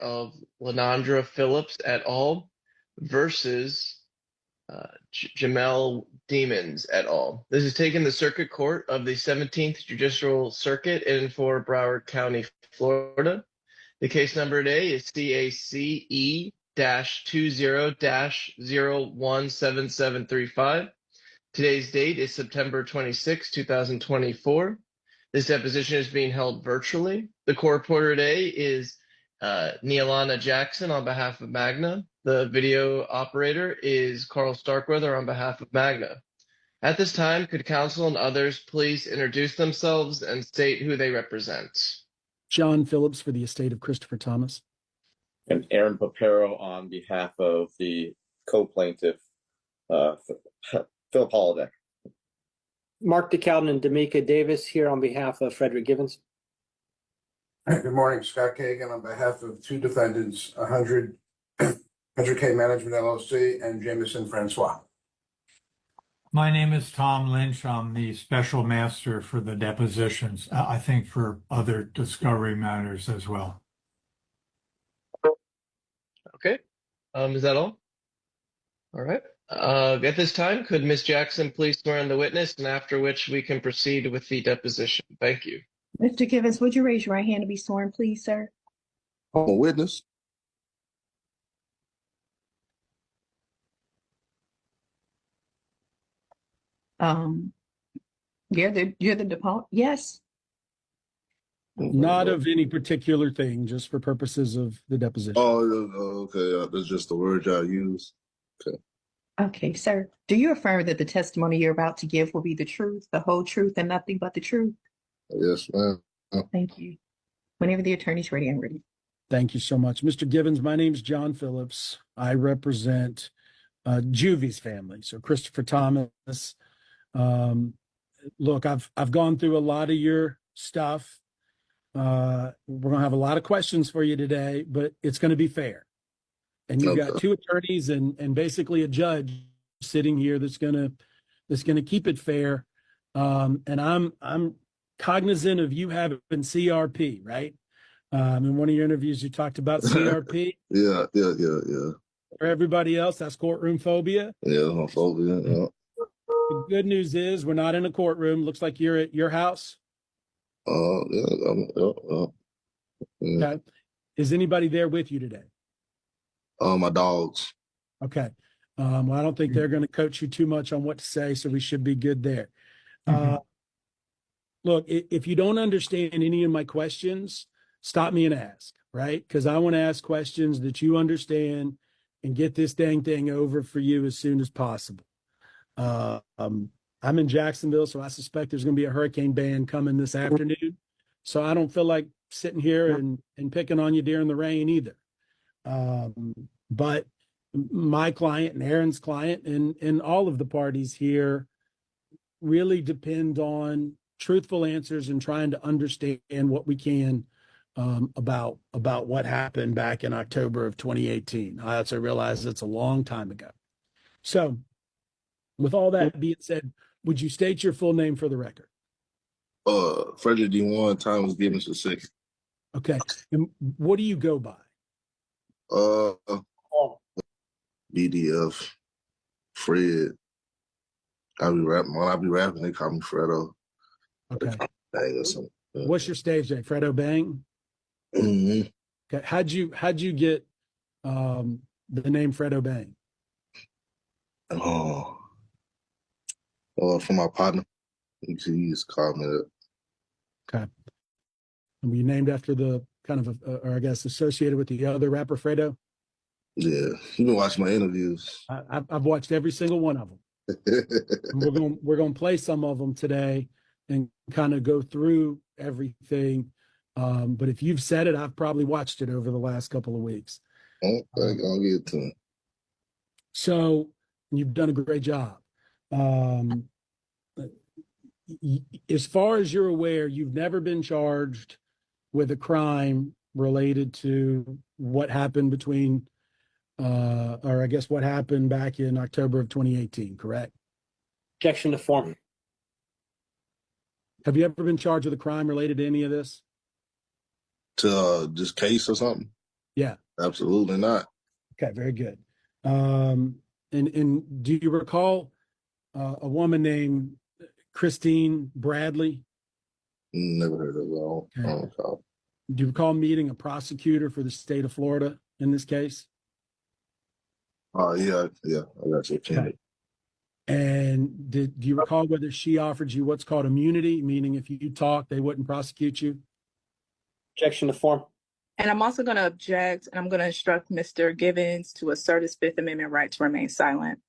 of Lenandra Phillips et al. Versus Jamel Demons et al. This is taken the Circuit Court of the 17th Judicial Circuit in for Broward County, Florida. The case number today is CACE-20-017735. Today's date is September 26, 2024. This deposition is being held virtually. The court reporter today is Nealana Jackson on behalf of Magna. The video operator is Carl Starkweather on behalf of Magna. At this time, could counsel and others please introduce themselves and state who they represent? John Phillips for the estate of Christopher Thomas. And Aaron Papero on behalf of the co-plaintiff, Philip Holodeck. Mark DeCalvin and D'Amica Davis here on behalf of Frederick Givens. Good morning, Scott Kagan on behalf of two defendants, 100K Management LLC and Jameson Francois. My name is Tom Lynch. I'm the special master for the depositions, I think for other discovery matters as well. Okay. Is that all? All right. At this time, could Ms. Jackson please swear in the witness, and after which we can proceed with the deposition. Thank you. Mr. Givens, would you raise your right hand to be sworn, please, sir? I'm a witness. You're the deponent. Yes. Not of any particular thing, just for purposes of the deposition. Oh, okay. That's just the word y'all use. Okay. Okay, sir. Do you affirm that the testimony you're about to give will be the truth, the whole truth, and nothing but the truth? Yes, ma'am. Thank you. Whenever the attorney's ready, I'm ready. Thank you so much. Mr. Givens, my name's John Phillips. I represent Juvie's family, so Christopher Thomas. Look, I've gone through a lot of your stuff. We're going to have a lot of questions for you today, but it's going to be fair. And you've got two attorneys and basically a judge sitting here that's going to keep it fair. And I'm cognizant of you having CRP, right? In one of your interviews, you talked about CRP. Yeah. For everybody else, that's courtroom phobia. Yeah, phobia. Yeah. The good news is we're not in a courtroom. Looks like you're at your house. Yeah. Okay. Is anybody there with you today? My dogs. Okay. Well, I don't think they're going to coach you too much on what to say, so we should be good there. Look, if you don't understand any of my questions, stop me and ask, right? Because I want to ask questions that you understand and get this dang thing over for you as soon as possible. I'm in Jacksonville, so I suspect there's going to be a hurricane band coming this afternoon. So I don't feel like sitting here and picking on you during the rain either. But my client and Aaron's client and all of the parties here really depend on truthful answers and trying to understand what we can about what happened back in October of 2018. I also realize it's a long time ago. So with all that being said, would you state your full name for the record? Fredo D1, Thomas Givens the sixth. Okay. And what do you go by? BDF, Fred. When I be rapping, they call me Fredo. Okay. Bang or something. What's your stage name? Fredo Bang? Mm-hmm. Okay. How'd you get the name Fredo Bang? From my partner. He used to call me that. Okay. And were you named after the kind of, or I guess associated with the other rapper Fredo? Yeah, you've been watching my interviews. I've watched every single one of them. We're gonna play some of them today and kind of go through everything. But if you've said it, I've probably watched it over the last couple of weeks. Okay, I'll get to it. So you've done a great job. As far as you're aware, you've never been charged with a crime related to what happened between, or I guess what happened back in October of 2018, correct? Objection to form. Have you ever been charged with a crime related to any of this? To this case or something? Yeah. Absolutely not. Okay, very good. And do you recall a woman named Christine Bradley? Never heard of it. I Okay. don't recall. Do you recall meeting a prosecutor for the state of Florida in this case? Oh, yeah, I got you. Okay. And do you recall whether she offered you what's called immunity, meaning if you talk, they wouldn't prosecute you? Objection to form. And I'm also going to object, and I'm going to instruct Mr. Givens to assert his Fifth Amendment right to remain silent.